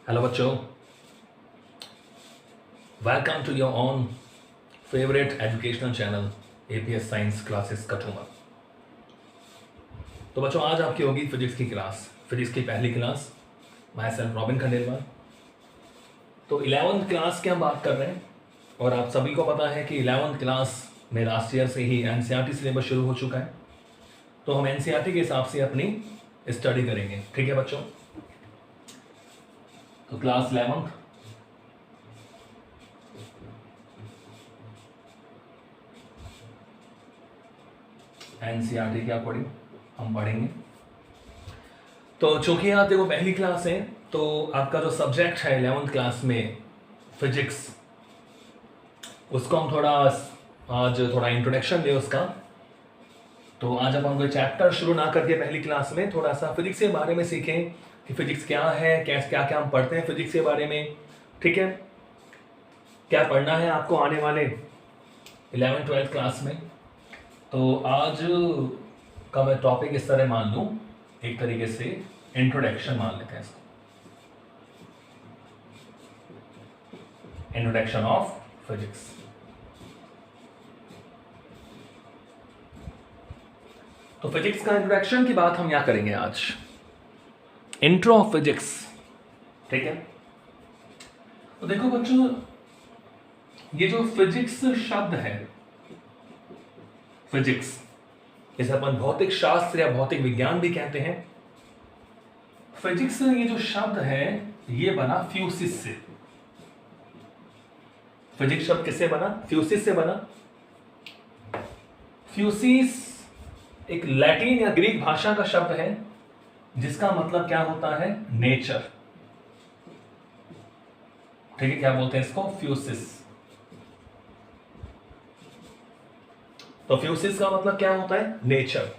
Hello बच्चों, welcome to your on favourite educational channel APS science classes Kathua. तो बच्चों, आज आपकी होगी फिजिक्स की क्लास, फिजिक्स की पहली class. My self robin Khandelwal. तो 11th क्लास की हम बात कर रहे हैं और आप सभी को पता है कि 11th क्लास में लास्ट ईयर से ही एनसीईआरटी सिलेबस शुरू हो चुका है। तो हम एनसीईआरटी के हिसाब से अपनी स्टडी करेंगे। ठीक है बच्चों, तो क्लास 11th एनसीईआरटी के अकॉर्डिंग हम पढ़ेंगे। तो चूंकि आप देखो पहली क्लास है, तो आपका जो सब्जेक्ट है 11th क्लास में फिजिक्स, उसको हम आज थोड़ा इंट्रोडक्शन दे उसका। तो आज अपन कोई चैप्टर शुरू ना करके पहली क्लास में थोड़ा सा फिजिक्स के बारे में सीखें कि फिजिक्स क्या है, क्या क्या हम पढ़ते हैं फिजिक्स के बारे में। ठीक है, क्या पढ़ना है आपको आने वाले 11th-12th क्लास में। तो आज का मैं टॉपिक इस तरह मान लूं, एक तरीके से इंट्रोडक्शन मान लेते हैं इसको, इंट्रोडक्शन ऑफ फिजिक्स। तो फिजिक्स का इंट्रोडक्शन की बात हम यहां करेंगे आज, इंट्रो ऑफ फिजिक्स। ठीक है, तो देखो बच्चों, ये जो फिजिक्स शब्द है, फिजिक्स इसे अपन भौतिक शास्त्र या भौतिक विज्ञान भी कहते हैं। फिजिक्स ये जो शब्द है ये बना फ्यूसिस से। फिजिक्स शब्द किससे बना? फ्यूसिस से बना। फ्यूसिस एक लैटिन या ग्रीक भाषा का शब्द है जिसका मतलब क्या होता है? नेचर। ठीक है, क्या बोलते हैं इसको? फ्यूसिस। तो फ्यूसिस का मतलब क्या होता है? नेचर।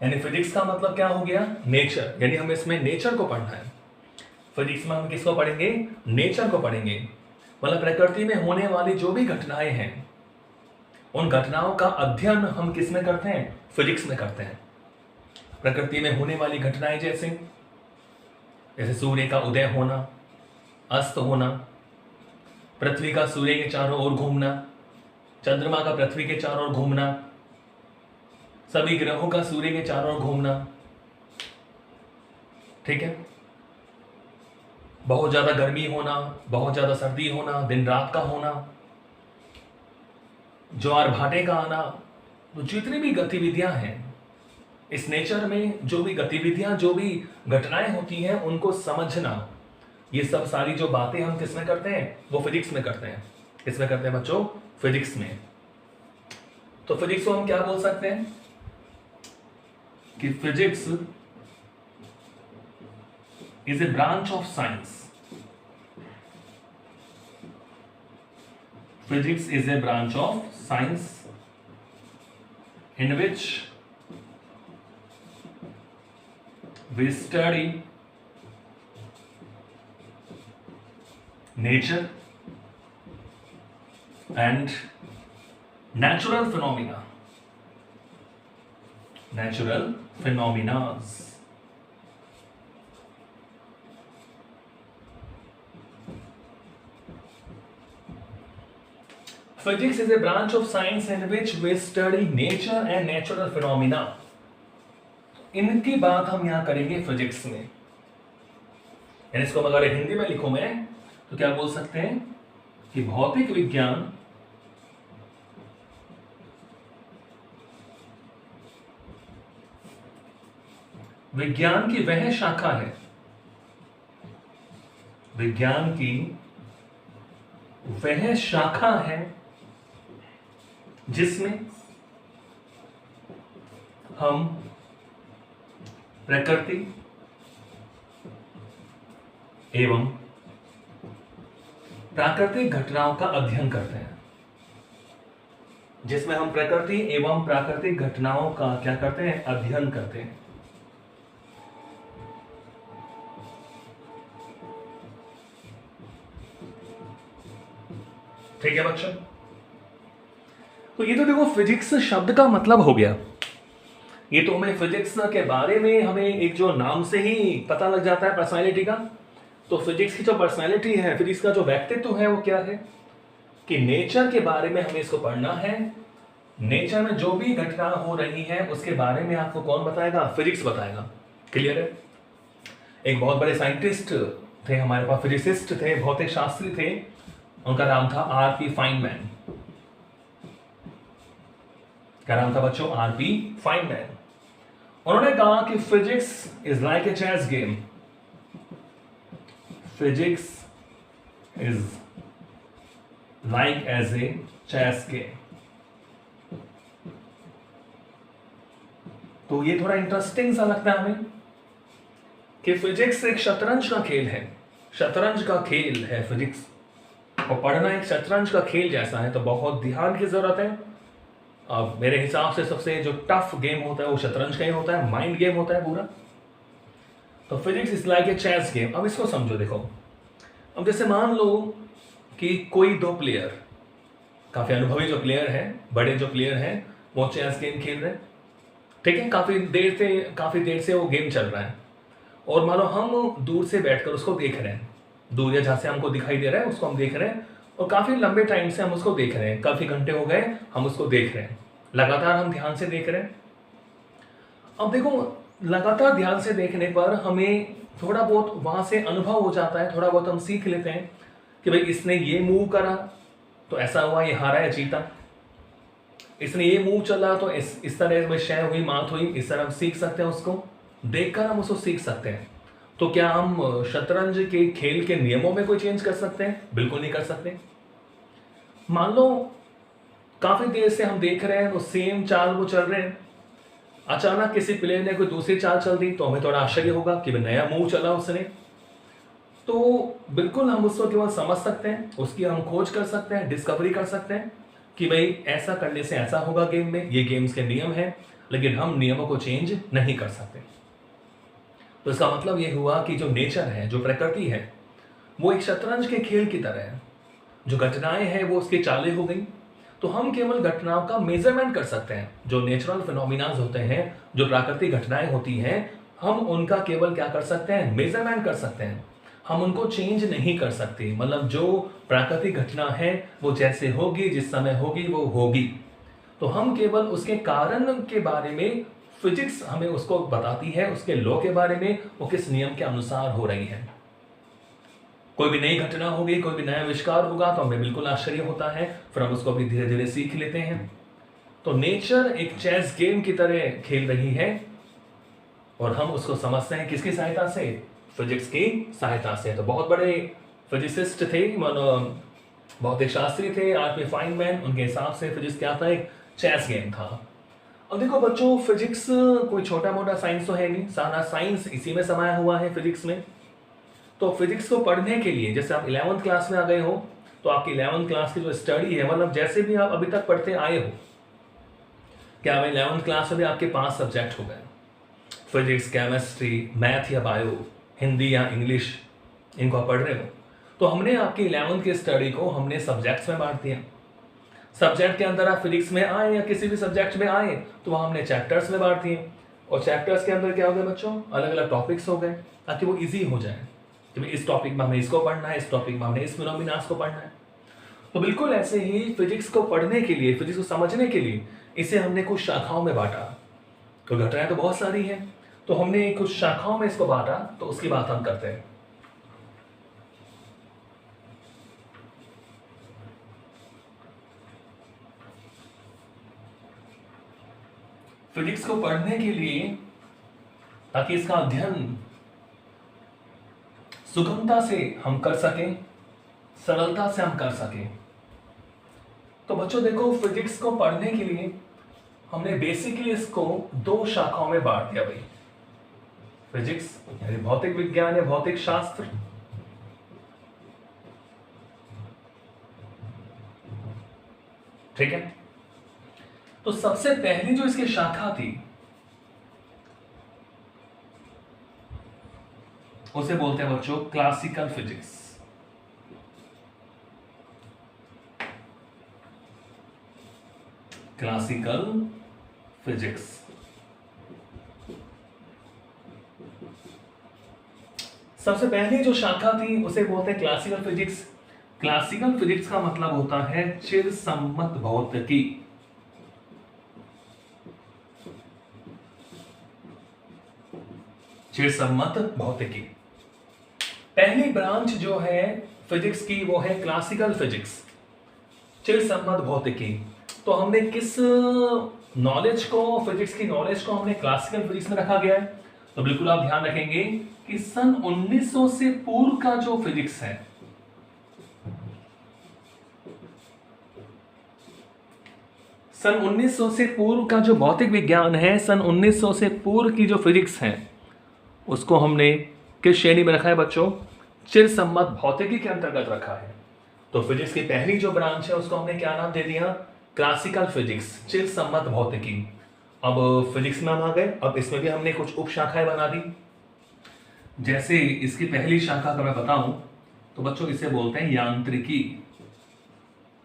यानी फिजिक्स का मतलब क्या हो गया? नेचर। यानी हमें इसमें नेचर को पढ़ना है। फिजिक्स में हम किसको पढ़ेंगे? नेचर को पढ़ेंगे। मतलब प्रकृति में होने वाली जो भी घटनाएं हैं, उन घटनाओं का अध्ययन हम किस में करते हैं? फिजिक्स में करते हैं। प्रकृति में होने वाली घटनाएं जैसे सूर्य का उदय होना, अस्त होना, पृथ्वी का सूर्य के चारों ओर घूमना, चंद्रमा का पृथ्वी के चारों ओर घूमना, सभी ग्रहों का सूर्य के चारों ओर घूमना। ठीक है, बहुत ज्यादा गर्मी होना, बहुत ज्यादा सर्दी होना, दिन रात का होना, ज्वार भाटे का आना। तो जितनी भी गतिविधियां हैं इस नेचर में, जो भी गतिविधियां, जो भी घटनाएं होती हैं, उनको समझना, ये सब सारी जो बातें हम किसमें करते हैं? वो फिजिक्स में करते हैं। किसमें करते हैं बच्चों? फिजिक्स में। तो फिजिक्स को हम क्या बोल सकते हैं कि physics is a branch of science. Physics is a branch of science in which we study nature and natural phenomena. Natural phenomena. Physics is a branch of science in which we study nature and natural phenomena. इनकी बात हम यहां करेंगे physics में। यानी इसको अगर हिंदी में लिखूं मैं तो क्या बोल सकते हैं कि भौतिक विज्ञान विज्ञान की वह शाखा है, विज्ञान की वह शाखा है जिसमें हम प्रकृति एवं प्राकृतिक घटनाओं का अध्ययन करते हैं। जिसमें हम प्रकृति एवं प्राकृतिक घटनाओं का क्या करते हैं? अध्ययन करते हैं। ठीक है बच्चों, तो ये तो देखो फिजिक्स शब्द का मतलब हो गया। ये तो हमें फिजिक्स के बारे में हमें एक जो नाम से ही पता लग जाता है पर्सनालिटी का। तो फिजिक्स की जो पर्सनालिटी है, फिजिक्स का जो व्यक्तित्व है वो क्या है कि नेचर के बारे में हमें इसको पढ़ना है। नेचर में जो भी घटना हो रही है उसके बारे में आपको कौन बताएगा? फिजिक्स बताएगा। क्लियर है? एक बहुत बड़े साइंटिस्ट थे हमारे पास, फिजिसिस्ट थे, भौतिक शास्त्री थे, उनका नाम था आर.पी. फाइनमैन। क्या नाम था बच्चों? आर.पी. फाइनमैन। उन्होंने कहा कि physics is like a chess game. Physics is like as a chess game. तो ये थोड़ा इंटरेस्टिंग सा लगता है हमें कि फिजिक्स एक शतरंज का खेल है। शतरंज का खेल है फिजिक्स, और पढ़ना एक शतरंज का खेल जैसा है, तो बहुत ध्यान की जरूरत है। अब मेरे हिसाब से सबसे जो टफ गेम होता है वो शतरंज का ही होता है, माइंड गेम होता है पूरा। तो physics is like a chess game. अब इसको समझो, देखो, अब जैसे मान लो कि कोई दो प्लेयर, काफी अनुभवी जो प्लेयर है, बड़े जो प्लेयर हैं, वो चेस गेम खेल रहे हैं, ठीक है, काफी देर से वो गेम चल रहा है, और मान लो हम दूर से बैठकर उसको देख रहे हैं, दूर या जहां से हमको दिखाई दे रहा है उसको हम देख रहे हैं, और काफी लंबे टाइम से हम उसको देख रहे हैं, काफी घंटे हो गए हम उसको देख रहे हैं, लगातार हम ध्यान से देख रहे हैं। अब देखो, लगातार ध्यान से देखने पर हमें थोड़ा बहुत वहां से अनुभव हो जाता है, थोड़ा बहुत हम सीख लेते हैं कि भाई इसने ये मूव करा तो ऐसा हुआ, ये हारा या जीता, इसने ये मूव चला तो इस तरह में शय हुई, मात हुई, इस तरह हम सीख सकते हैं, उसको देखकर हम उसको सीख सकते हैं। तो क्या हम शतरंज के खेल के नियमों में कोई चेंज कर सकते हैं? बिल्कुल नहीं कर सकते। मान लो काफी देर से हम देख रहे हैं तो सेम चाल वो चल रहे हैं, अचानक किसी प्लेयर ने कोई दूसरी चाल चल दी तो हमें थोड़ा आश्चर्य होगा कि नया मूव चला उसने। तो बिल्कुल हम उसको केवल समझ सकते हैं, उसकी हम खोज कर सकते हैं, डिस्कवरी कर सकते हैं कि भाई ऐसा करने से ऐसा होगा गेम में, ये गेम्स के नियम हैं, लेकिन हम नियमों को चेंज नहीं कर सकते। तो इसका मतलब ये हुआ कि जो नेचर है, जो प्रकृति है, वो एक शतरंज के खेल की तरह है। जो घटनाएं हैं वो उसकी चालें हो गई, तो हम केवल घटनाओं का मेजरमेंट कर सकते हैं। जो नेचुरल फिनोमिनाज होते हैं, जो प्राकृतिक घटनाएं होती हैं, हम उनका केवल क्या कर सकते हैं? मेजरमेंट कर सकते हैं। हम उनको चेंज नहीं कर सकते। मतलब जो प्राकृतिक घटना है वो जैसे होगी, जिस समय होगी, वो होगी। तो हम केवल उसके कारण के बारे में, फिजिक्स हमें उसको बताती है, उसके लॉ के बारे में, वो किस नियम के अनुसार हो रही है। कोई भी नई घटना होगी, कोई भी नया आविष्कार होगा तो हमें बिल्कुल आश्चर्य होता है, फिर हम उसको भी धीरे धीरे सीख लेते हैं। तो नेचर एक चेस गेम की तरह खेल रही है, और हम उसको समझते हैं किसकी सहायता से? फिजिक्स की सहायता से। तो बहुत बड़े फिजिसिस्ट थे, भौतिक शास्त्री थे आर.पी. फाइनमैन। उनके हिसाब से फिजिक्स क्या था? एक चेस गेम था। अब देखो बच्चों, फिजिक्स कोई छोटा मोटा साइंस तो है नहीं, सारा साइंस इसी में समाया हुआ है फिजिक्स में। तो फिजिक्स को पढ़ने के लिए, जैसे आप 11th क्लास में आ गए हो, तो आपकी 11th क्लास की जो स्टडी है, मतलब जैसे भी आप अभी तक पढ़ते आए हो, क्या 11th क्लास में भी आपके 5 सब्जेक्ट हो गए, फिजिक्स, केमिस्ट्री, मैथ या बायो, हिंदी या इंग्लिश, इनको आप पढ़ रहे हो। तो हमने आपकी 11th की स्टडी को हमने सब्जेक्ट्स में बांट दिया। सब्जेक्ट के अंदर आप फिजिक्स में आए या किसी भी सब्जेक्ट में आए तो वहां हमने चैप्टर्स में बांट दिए, और चैप्टर्स के अंदर क्या हो गए बच्चों? अलग अलग टॉपिक्स हो गए, ताकि वो इजी हो जाए कि इस टॉपिक में हमें इसको पढ़ना है, इस टॉपिक में हमने इस फिनोमिनास को पढ़ना है। तो बिल्कुल ऐसे ही फिजिक्स को पढ़ने के लिए, फिजिक्स को समझने के लिए, इसे हमने कुछ शाखाओं में बांटा। तो घटनाएं तो बहुत सारी हैं, तो हमने कुछ शाखाओं में इसको बांटा, तो उसकी बात हम करते हैं। फिजिक्स को पढ़ने के लिए, ताकि इसका अध्ययन सुगमता से हम कर सकें, सरलता से हम कर सकें, तो बच्चों देखो, फिजिक्स को पढ़ने के लिए हमने बेसिकली इसको 2 शाखाओं में बांट दिया भाई। फिजिक्स यानी भौतिक विज्ञान या भौतिक शास्त्र, ठीक है। तो सबसे पहली जो इसकी शाखा थी उसे बोलते हैं बच्चों क्लासिकल फिजिक्स। Classical physics. सबसे पहली जो शाखा थी उसे बोलते हैं क्लासिकल फिजिक्स। क्लासिकल फिजिक्स का मतलब होता है चिरसम्मत भौतिकी। चिरसम्मत भौतिकी पहली ब्रांच जो है फिजिक्स की वो है क्लासिकल फिजिक्स, चिरसम्मत भौतिकी। तो हमने किस नॉलेज को, फिजिक्स की नॉलेज को हमने क्लासिकल फिजिक्स में रखा गया है। तो बिल्कुल आप ध्यान रखेंगे कि सन 1900 से पूर्व का जो फिजिक्स है, सन 1900 से पूर्व का जो भौतिक विज्ञान है, सन 1900 से पूर्व की जो फिजिक्स है, उसको हमने किस श्रेणी में रखा है बच्चों? चिरसम्मत भौतिकी के अंतर्गत रखा है। तो फिजिक्स की पहली जो ब्रांच है उसको हमने क्या नाम दे दिया? क्लासिकल फिजिक्स, चिरसम्मत भौतिकी। अब फिजिक्स में हम आ गए, अब इसमें भी हमने कुछ उप शाखाएं बना दी। जैसे इसकी पहली शाखा का मैं बताऊं तो बच्चों इसे बोलते हैं यांत्रिकी।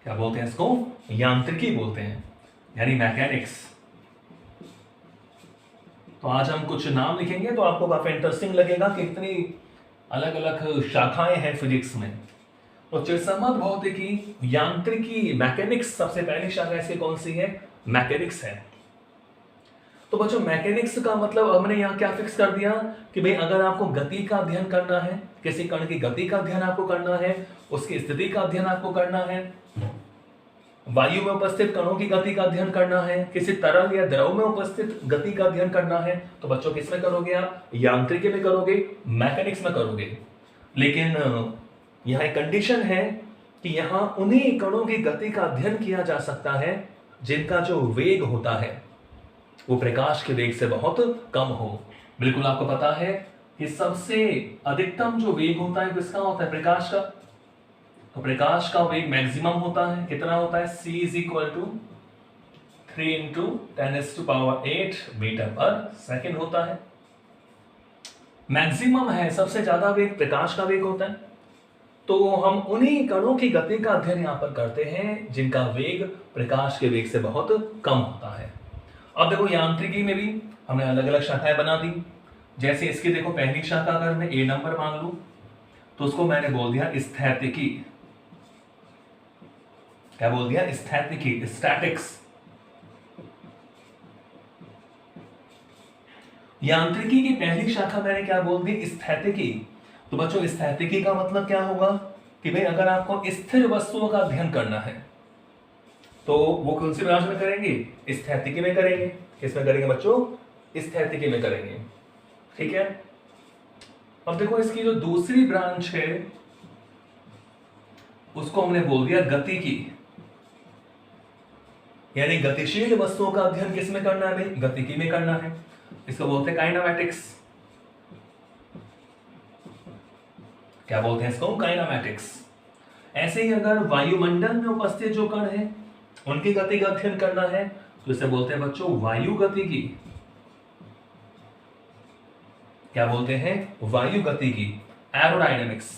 क्या बोलते हैं इसको? यांत्रिकी बोलते हैं, यानी मैकेनिक्स। तो आज हम कुछ नाम लिखेंगे तो आपको काफी इंटरेस्टिंग लगेगा कि इतनी अलग अलग शाखाएं हैं फिजिक्स में। तो चिरसम्मत भौतिकी, यांत्रिकी, मैकेनिक्स, सबसे पहली शाखा इसकी कौन सी है? मैकेनिक्स है। तो बच्चों मैकेनिक्स का मतलब हमने यहां क्या फिक्स कर दिया कि भाई अगर आपको गति का अध्ययन करना है, किसी कण की गति का अध्ययन आपको करना है, उसकी स्थिति का अध्ययन आपको करना है, वायु में उपस्थित कणों की गति का अध्ययन करना है, किसी तरल या द्रव में उपस्थित गति का अध्ययन करना है, तो बच्चों किसमें करोगे आप? यांत्रिकी में करोगे, मैकेनिक्स में करोगे। लेकिन यहां एक कंडीशन है कि यहां उन्हीं कणों की गति का अध्ययन किया जा सकता है जिनका जो वेग होता है वो प्रकाश के वेग से बहुत कम हो। बिल्कुल आपको पता है कि सबसे अधिकतम जो वेग होता है किसका होता है? प्रकाश का। तो प्रकाश का वेग मैक्सिमम होता है, कितना होता है? c is equal to 3 into 10⁸ metre पर सेकेंड होता है। मैक्सिमम है, सबसे ज्यादा वेग प्रकाश का वेग होता है। तो हम उन्हीं कणों की गति का अध्ययन यहां पर करते हैं जिनका वेग प्रकाश के वेग से बहुत कम होता है। अब देखो यांत्रिकी में भी हमने अलग अलग शाखाएं बना दी। जैसे इसकी देखो पहली शाखा अगर मैं A नंबर मान लूं तो उसको मैंने बोल दिया स्थैतिकी। क्या बोल दिया? स्थैतिकी, स्टैटिक्स। यांत्रिकी की पहली शाखा मैंने क्या बोल दी? स्थैतिकी। तो बच्चों स्थैतिकी का मतलब क्या होगा कि भाई अगर आपको स्थिर वस्तुओं का अध्ययन करना है तो वो कौन सी ब्रांच में करेंगे? स्थैतिकी में करेंगे। किसमें करेंगे बच्चों? स्थैतिकी में करेंगे। ठीक है। अब देखो इसकी जो दूसरी ब्रांच है उसको हमने बोल दिया गतिकी, यानी गतिशील वस्तुओं का अध्ययन किसमें करना है भाई? गतिकी में करना है। इसको बोलते हैं काइनेमैटिक्स। क्या बोलते हैं इसको? काइनेमैटिक्स। ऐसे ही अगर वायुमंडल में उपस्थित जो कण है उनकी गति का अध्ययन करना है तो इसे बोलते हैं बच्चों वायु गतिकी। क्या बोलते हैं? वायु गतिकी, एरोडायनेमिक्स।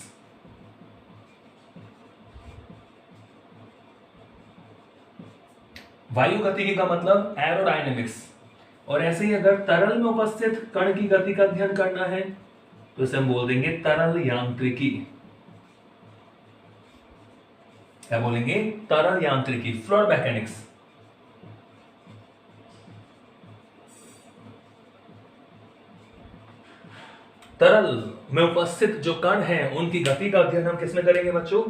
वायु गतिकी का मतलब एरोडायनेमिक्स। और ऐसे ही अगर तरल में उपस्थित कण की गति का अध्ययन करना है तो इसे हम बोल देंगे तरल यांत्रिकी। क्या बोलेंगे? तरल यांत्रिकी, फ्लूइड मैकेनिक्स। तरल में उपस्थित जो कण हैं उनकी गति का अध्ययन हम किसमें करेंगे बच्चों?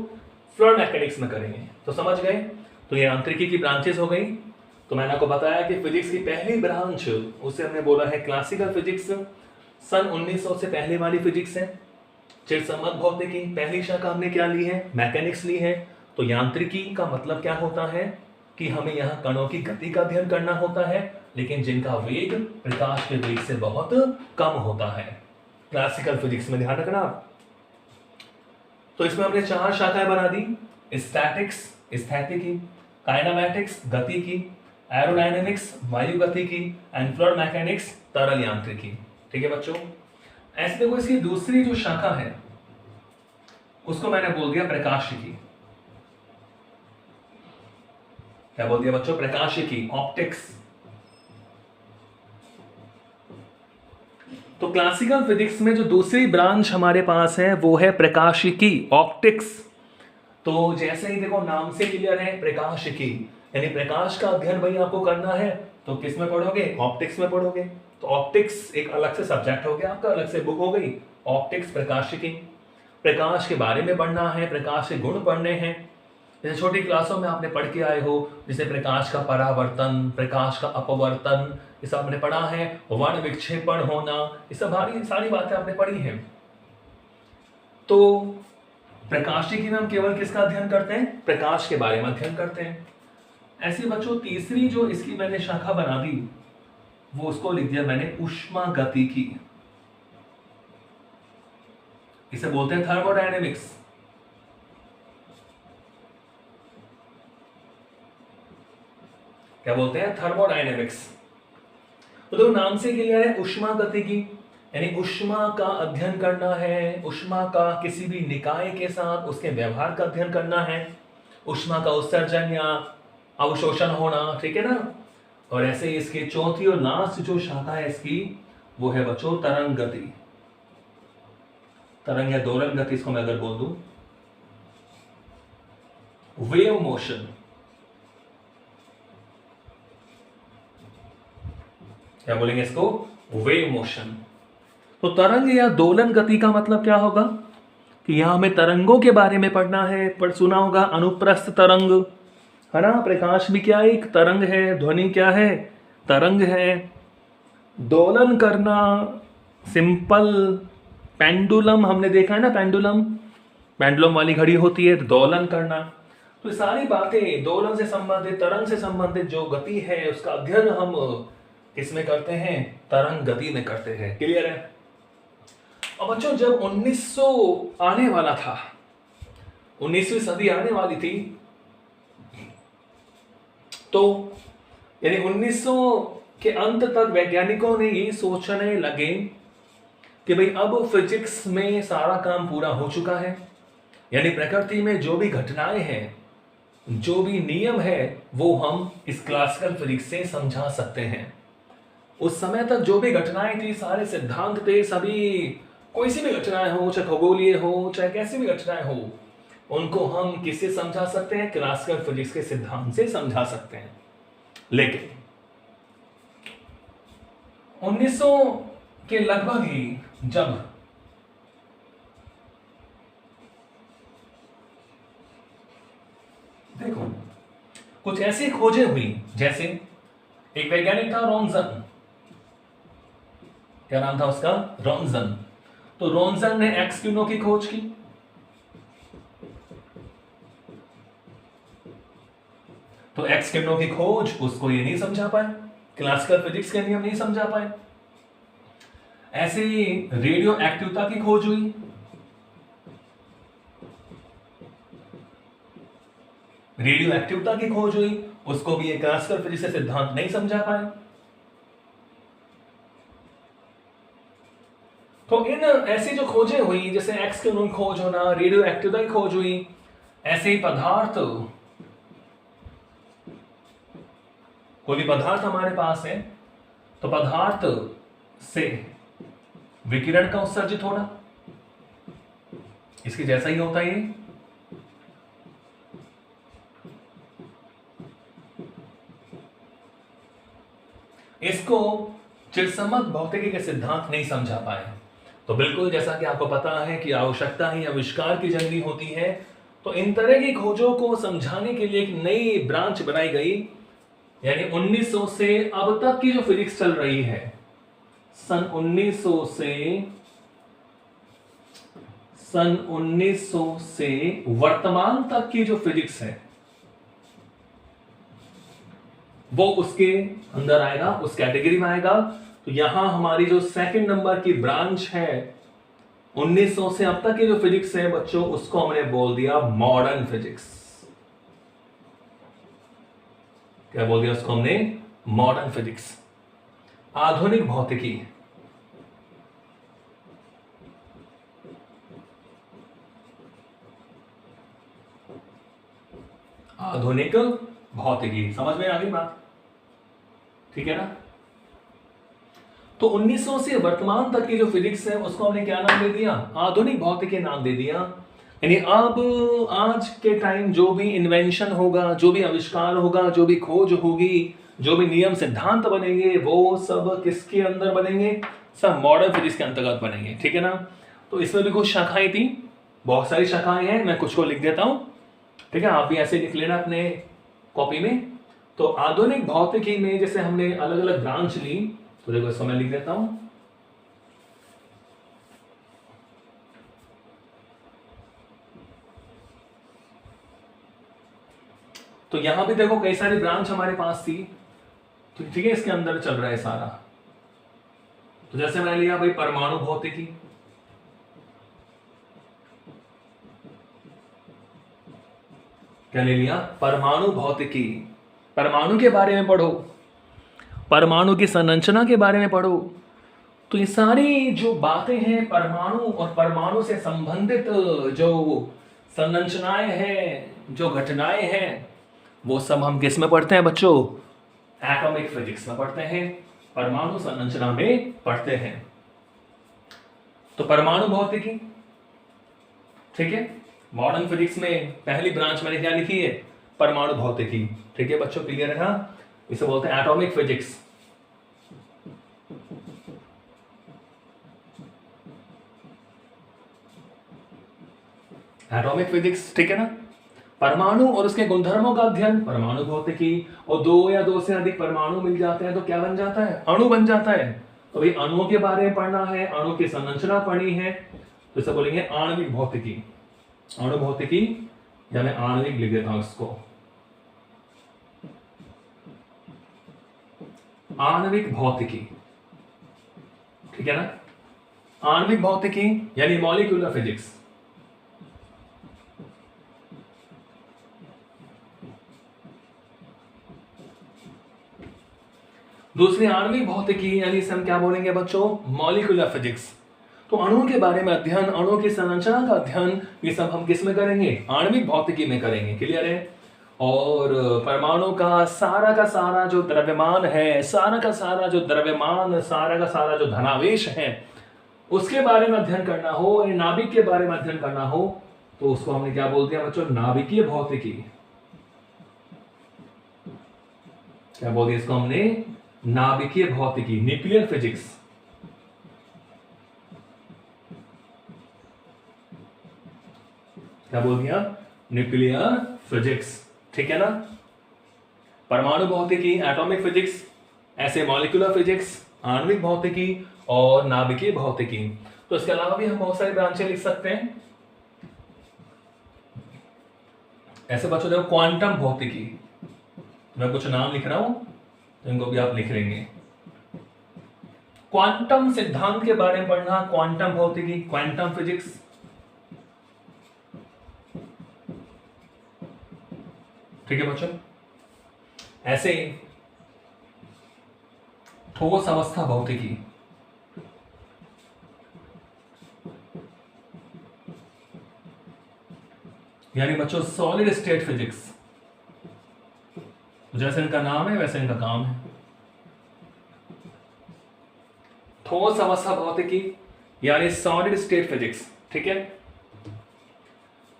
फ्लूइड मैकेनिक्स में करेंगे। तो समझ गए? तो ये यांत्रिकी की ब्रांचेस हो गई। तो मैंने आपको बताया कि फिजिक्स की पहली ब्रांच उसे हमने बोला है क्लासिकल फिजिक्स, सन 1900 से पहले वाली फिजिक्स है। चिरसम्मत भौतिकी पहली शाखा हमने क्या ली है? मैकेनिक्स ली है। तो यांत्रिकी का मतलब क्या होता है कि हमें यहाँ कणों की गति का अध्ययन करना होता है लेकिन जिनका वेग प्रकाश के वेग से बहुत कम होता है। क्लासिकल फिजिक्स में ध्यान रखना आप। तो इसमें हमने 4 शाखाएं बना दी: स्टैटिक्स, स्थैतिकी, काइनेमैटिक्स, गतिकी, एरोडायनेमिक्स, वायु गतिकी एंड फ्लूइड मैकेनिक्स, तरल यांत्रिकी। ठीक है बच्चों। ऐसे देखो इसकी दूसरी जो शाखा है उसको मैंने बोल दिया प्रकाशिकी। क्या बोल दिया बच्चों? प्रकाशिकी, ऑप्टिक्स। तो क्लासिकल फिजिक्स में जो दूसरी ब्रांच हमारे पास है वो है प्रकाशिकी, ऑप्टिक्स। तो जैसे ही देखो नाम से क्लियर है, प्रकाशिकी यानी प्रकाश का अध्ययन भाई आपको करना है, तो किस में पढ़ोगे? ऑप्टिक्स में पढ़ोगे। तो ऑप्टिक्स एक अलग से सब्जेक्ट हो गया आपका, अलग से बुक हो गई ऑप्टिक्स, प्रकाशिकी। प्रकाश के बारे में पढ़ना है, प्रकाश के गुण पढ़ने हैं। जैसे छोटी क्लासों में आपने पढ़ के आए हो, जैसे प्रकाश का परावर्तन, प्रकाश का अपवर्तन, ये सब आपने पढ़ा है। वर्ण विक्षेपण होना, ये सब सारी बातें आपने पढ़ी हैं। तो प्रकाशिकी में हम केवल किसका अध्ययन करते हैं? प्रकाश के बारे में अध्ययन करते हैं। ऐसे बच्चों तीसरी जो इसकी मैंने शाखा बना दी, वो उसको लिख दिया मैंने ऊष्मागतिकी। इसे बोलते हैं थर्मोडायनेमिक्स। क्या बोलते हैं? थर्मोडायनेमिक्स। तो नाम से क्लियर है, ऊष्मागतिकी यानी ऊष्मा का अध्ययन करना है, ऊष्मा का किसी भी निकाय के साथ उसके व्यवहार का अध्ययन करना है, ऊष्मा का उत्सर्जन या अवशोषण होना, ठीक है ना। और ऐसे इसकी चौथी और लास्ट जो शाखा है इसकी, वो है बच्चों तरंग गति। तरंग या दोलन गति इसको मैं अगर बोल दूं, वेव मोशन। क्या बोलेंगे इसको? Wave motion. तो तरंग या दोलन गति का मतलब क्या होगा कि यहां हमें तरंगों के बारे में पढ़ना है। पर सुना होगा अनुप्रस्थ तरंग, है ना। प्रकाश भी क्या है? एक तरंग है। ध्वनि क्या है? तरंग है। दोलन करना, सिंपल पेंडुलम हमने देखा है ना, पेंडुलम, पेंडुलम वाली घड़ी होती है। तो दोलन करना, तो सारी बातें दोलन से संबंधित, तरंग से संबंधित जो गति है उसका अध्ययन हम किसमें करते हैं? तरंग गति में करते हैं। क्लियर है? और बच्चों जब 1900 आने वाला था, 19वीं सदी आने वाली थी, तो यानी 1900 के अंत तक वैज्ञानिकों ने ये सोचने लगे कि भाई अब फिजिक्स में सारा काम पूरा हो चुका है। यानी प्रकृति में जो भी घटनाएं हैं, जो भी नियम है, वो हम इस क्लासिकल फिजिक्स से समझा सकते हैं। उस समय तक जो भी घटनाएं थी, सारे सिद्धांत थे, सभी कोई सी भी घटनाएं हो, चाहे खगोलीय हो, चाहे कैसी भी घटनाएं हो, उनको हम किससे समझा सकते हैं? क्लासिकल फिजिक्स के सिद्धांत से समझा सकते हैं। लेकिन 1900 के लगभग ही जब देखो कुछ ऐसी खोजें हुई, जैसे एक वैज्ञानिक था रॉन्जन। क्या नाम था उसका? रॉन्जन। तो रॉन्जन ने एक्स किरणों की खोज की। तो एक्स किरणों की खोज उसको ये नहीं समझा पाए, क्लासिकल फिजिक्स के नियम नहीं समझा पाए। ऐसे ही रेडियो एक्टिविटी की खोज हुई। रेडियो एक्टिविटी की खोज हुई, उसको भी एक क्लासिकल फिजिक्स के सिद्धांत नहीं समझा पाए। तो इन ऐसी जो खोजें हुई, जैसे एक्स किरणों की खोज होना, रेडियो एक्टिविटी की खोज हुई, ऐसे ही पदार्थ, कोई भी पदार्थ हमारे पास है, तो पदार्थ से विकिरण का उत्सर्जित होना, इसके जैसा ही होता है ये। इसको चिरसमक भौतिकी के सिद्धांत नहीं समझा पाए। तो बिल्कुल जैसा कि आपको पता है कि आवश्यकता ही आविष्कार की जननी होती है, तो इन तरह की खोजों को समझाने के लिए एक नई ब्रांच बनाई गई। यानी 1900 से अब तक की जो फिजिक्स चल रही है, सन 1900 से वर्तमान तक की जो फिजिक्स है, वो उसके अंदर आएगा, उस कैटेगरी में आएगा। तो यहां हमारी जो सेकंड नंबर की ब्रांच है, 1900 से अब तक की जो फिजिक्स है बच्चों, उसको हमने बोल दिया मॉडर्न फिजिक्स। क्या बोल दिया उसको हमने? मॉडर्न फिजिक्स, आधुनिक भौतिकी। आधुनिक भौतिकी, समझ में आ गई बात? ठीक है ना। तो 1900 से वर्तमान तक की जो फिजिक्स है उसको हमने क्या नाम दे दिया? आधुनिक भौतिकी नाम दे दिया। यानी अब आज के टाइम जो भी इन्वेंशन होगा, जो भी आविष्कार होगा, जो भी खोज होगी, जो भी नियम सिद्धांत बनेंगे, वो सब किसके अंदर बनेंगे? सब मॉडर्न फिजिक्स के अंतर्गत बनेंगे। ठीक है ना? तो इसमें भी कुछ शाखाएं थी, बहुत सारी शाखाएं हैं, मैं कुछ को लिख देता हूं। ठीक है, आप भी ऐसे लिख लेना अपने कॉपी में। तो आधुनिक भौतिकी में जैसे हमने अलग अलग ब्रांच ली, तो देखो इसको मैं लिख देता हूं। तो यहां भी देखो कई सारी ब्रांच हमारे पास थी, तो ठीक है, इसके अंदर चल रहा है सारा। तो जैसे मैंने लिया भाई परमाणु भौतिकी, क्या ले लिया? परमाणु भौतिकी। परमाणु के बारे में पढ़ो, परमाणु की संरचना के बारे में पढ़ो। तो ये सारी जो बातें हैं परमाणु और परमाणु से संबंधित जो संरचनाएं हैं, जो घटनाएं हैं, वो सब हम किस में पढ़ते हैं बच्चों? एटॉमिक फिजिक्स में पढ़ते हैं, परमाणु संरचना में पढ़ते हैं। तो परमाणु भौतिकी, ठीक है, मॉडर्न फिजिक्स में पहली ब्रांच मैंने क्या लिखी है? परमाणु भौतिकी। ठीक है बच्चों, क्लियर है ना? इसे बोलते हैं एटॉमिक फिजिक्स। एटॉमिक फिजिक्स, ठीक है ना? परमाणु और उसके गुणधर्मों का अध्ययन, परमाणु भौतिकी। और दो या दो से अधिक परमाणु मिल जाते हैं तो क्या बन जाता है? अणु बन जाता है। तो भाई अणुओं के बारे में पढ़ना है, अणु की संरचना पढ़नी है, तो इसे बोलेंगे आणविक भौतिकी। अणु भौतिकी, या मैं आणविक लिख देता हूं इसको, आणविक भौतिकी। ठीक है ना? आणविक भौतिकी यानी मॉलिक्यूलर फिजिक्स। दूसरी आणविक भौतिकी यानी इसे हम क्या बोलेंगे बच्चों? Molecular physics. तो अणुओं के बारे में अध्ययन, अणुओं की संरचना का अध्ययन, ये सब हम किस में करेंगे? आणविक भौतिकी में करेंगे। क्लियर है? और परमाणु का सारा जो द्रव्यमान है, सारा का सारा जो द्रव्यमान, सारा का सारा जो धनावेश है, उसके बारे में अध्ययन करना हो, नाभिक के बारे में अध्ययन करना हो, तो उसको हमने क्या बोल दिया बच्चों? नाभिकीय भौतिकी। क्या बोल दिया इसको हमने? नाभिकीय भौतिकी, न्यूक्लियर फिजिक्स। क्या बोल दिया? Nuclear physics. ठीक है ना? परमाणु भौतिकी, एटॉमिक फिजिक्स, ऐसे मॉलिक्यूलर फिजिक्स, आणविक भौतिकी और नाभिकीय भौतिकी। तो इसके अलावा भी हम बहुत सारी ब्रांचें लिख सकते हैं। ऐसे बच्चों देखो क्वांटम भौतिकी, मैं कुछ नाम लिख रहा हूं तो इनको भी आप लिख लेंगे। क्वांटम सिद्धांत के बारे में पढ़ना, क्वांटम भौतिकी, क्वांटम फिजिक्स। ठीक है बच्चों? ऐसे ठोस अवस्था भौतिकी, यानी बच्चों सॉलिड स्टेट फिजिक्स। जैसे इनका नाम है वैसे इनका काम है। ठोस अवस्था भौतिकी यानी सॉलिड स्टेट फिजिक्स। ठीक है?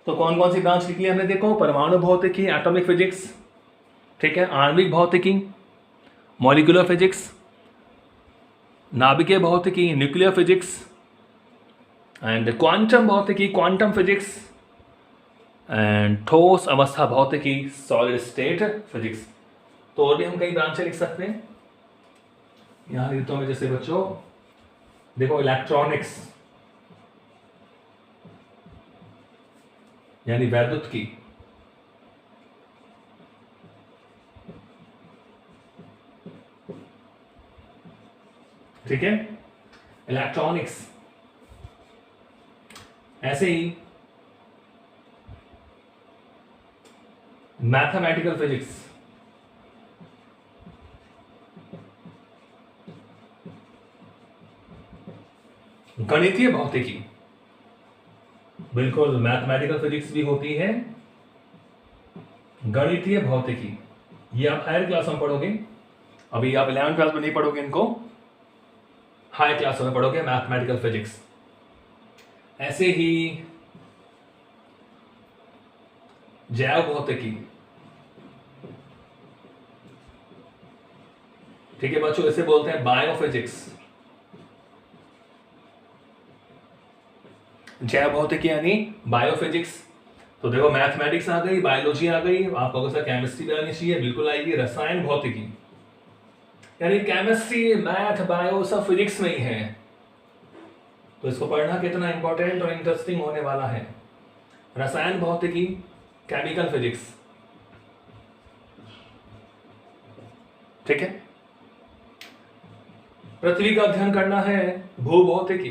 तो कौन कौन सी ब्रांच निकली हमने देखो? परमाणु भौतिकी, एटॉमिक फिजिक्स, ठीक है, आणविक भौतिकी, मॉलिक्यूलर फिजिक्स, नाभिकीय भौतिकी, न्यूक्लियर फिजिक्स, एंड क्वांटम भौतिकी, क्वांटम फिजिक्स, एंड ठोस अवस्था भौतिकी, सॉलिड स्टेट फिजिक्स। तो और भी हम कई ब्रांचें लिख सकते हैं। यहां लिखता हूं मैं, जैसे बच्चों देखो इलेक्ट्रॉनिक्स यानी वैद्युत की, ठीक है, इलेक्ट्रॉनिक्स। ऐसे ही मैथमेटिकल फिजिक्स, गणितीय भौतिकी, बिल्कुल मैथमेटिकल फिजिक्स भी होती है, गणितीय भौतिकी। ये आप हायर क्लास में पढ़ोगे, अभी आप 11th क्लास में नहीं पढ़ोगे इनको। हाई क्लास में पढ़ोगे मैथमेटिकल फिजिक्स। ऐसे ही जैव भौतिकी, ठीक है बच्चों, इसे बोलते हैं बायोफिजिक्स। जैव भौतिकी यानी बायोफिजिक्स। तो देखो मैथमेटिक्स आ गई, बायोलॉजी आ गई, आपको अगर केमिस्ट्री भी आनी चाहिए, बिल्कुल आएगी। रसायन भौतिकी यानी केमिस्ट्री, मैथ, बायो सब फिजिक्स में ही है, तो इसको पढ़ना कितना इंपॉर्टेंट और इंटरेस्टिंग होने वाला है। रसायन भौतिकी, केमिकल फिजिक्स, ठीक है। पृथ्वी का अध्ययन करना है, भूभौतिकी।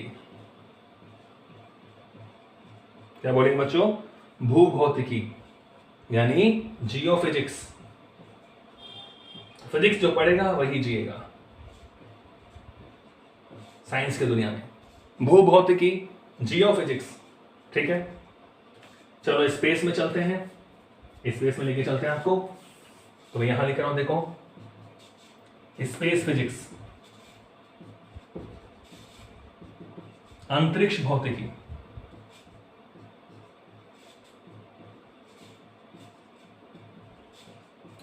क्या बोलेंगे बच्चों? भूभौतिकी यानी जियोफिजिक्स। फिजिक्स जो पढ़ेगा वही जिएगा साइंस की दुनिया में। भूभौतिकी, जियोफिजिक्स, ठीक है। चलो स्पेस में चलते हैं, स्पेस में लेके चलते हैं आपको। तो मैं यहां लिख रहा हूं, देखो स्पेस फिजिक्स। अंतरिक्ष भौतिकी,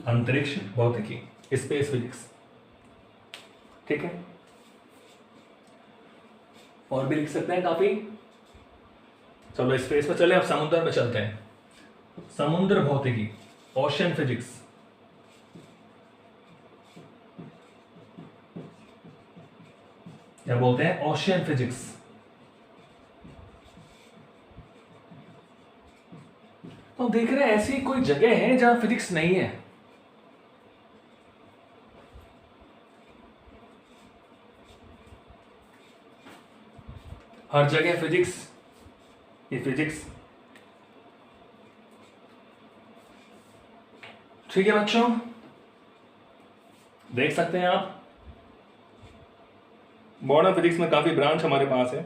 अंतरिक्ष भौतिकी, स्पेस फिजिक्स, ठीक है। और भी लिख सकते हैं काफी। चलो स्पेस पे चले, अब समुद्र में चलते हैं। समुद्र भौतिकी, ओशन फिजिक्स, क्या बोलते हैं? Ocean physics. तो देख रहे हैं ऐसी कोई जगह है जहां फिजिक्स नहीं है? हर जगह फिजिक्स, ये फिजिक्स, ठीक है बच्चों। देख सकते हैं आप, मॉडर्न फिजिक्स में काफी ब्रांच हमारे पास है।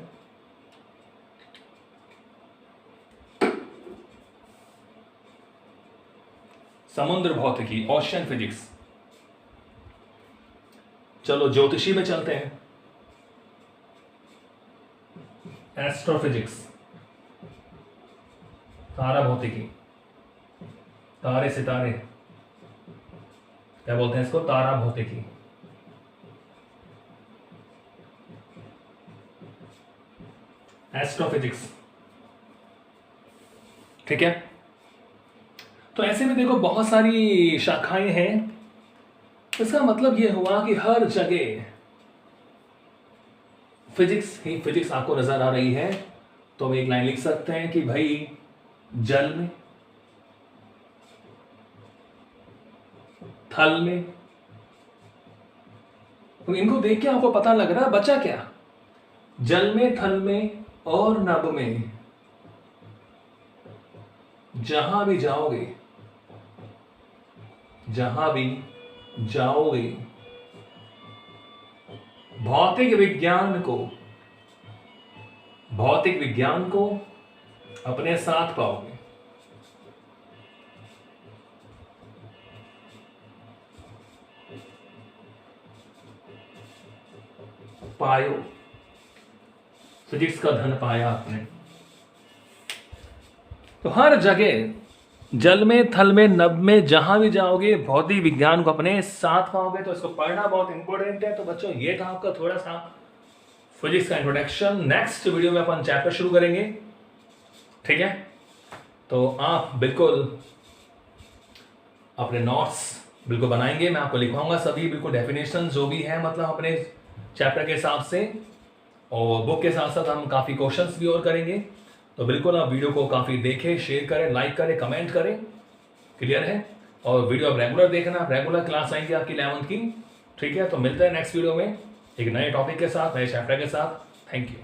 समुद्र भौतिकी, ओशियन फिजिक्स। चलो ज्योतिषी में चलते हैं, एस्ट्रोफिजिक्स, तारा भौतिकी, तारे सितारे, क्या बोलते हैं इसको? तारा भौतिकी। एस्ट्रोफिजिक्स, ठीक है। तो ऐसे में देखो बहुत सारी शाखाएं हैं। इसका मतलब यह हुआ कि हर जगह फिजिक्स ही फिजिक्स आपको नजर आ रही है। तो हम एक लाइन लिख सकते हैं कि भाई जल में, थल में, तो इनको देख के आपको पता लग रहा है बचा क्या? जल में, थल में और नभ में, जहां भी जाओगे, जहां भी जाओगे, भौतिक विज्ञान को अपने साथ पाओगे। पायो, फिजिक्स का धन पाया आपने। तो हर जगह, जल में, थल में, नभ में, जहां भी जाओगे भौतिक विज्ञान को अपने साथ पाओगे। तो इसको पढ़ना बहुत इंपॉर्टेंट है। तो बच्चों ये था आपका थोड़ा सा फिजिक्स का इंट्रोडक्शन। नेक्स्ट वीडियो में अपन चैप्टर शुरू करेंगे, ठीक है। तो आप बिल्कुल अपने नोट्स बिल्कुल बनाएंगे, मैं आपको लिखवाऊंगा सभी बिल्कुल डेफिनेशन जो भी है, मतलब अपने चैप्टर के हिसाब से, और बुक के साथ साथ हम काफ़ी क्वेश्चंस भी और करेंगे। तो बिल्कुल आप वीडियो को काफ़ी देखें, शेयर करें, लाइक करें, कमेंट करें, क्लियर है। और वीडियो आप रेगुलर देखना, रेगुलर क्लास आएंगे आपकी 11th की, ठीक है। तो मिलते हैं नेक्स्ट वीडियो में एक नए टॉपिक के साथ, नए चैप्टर के साथ। Thank you.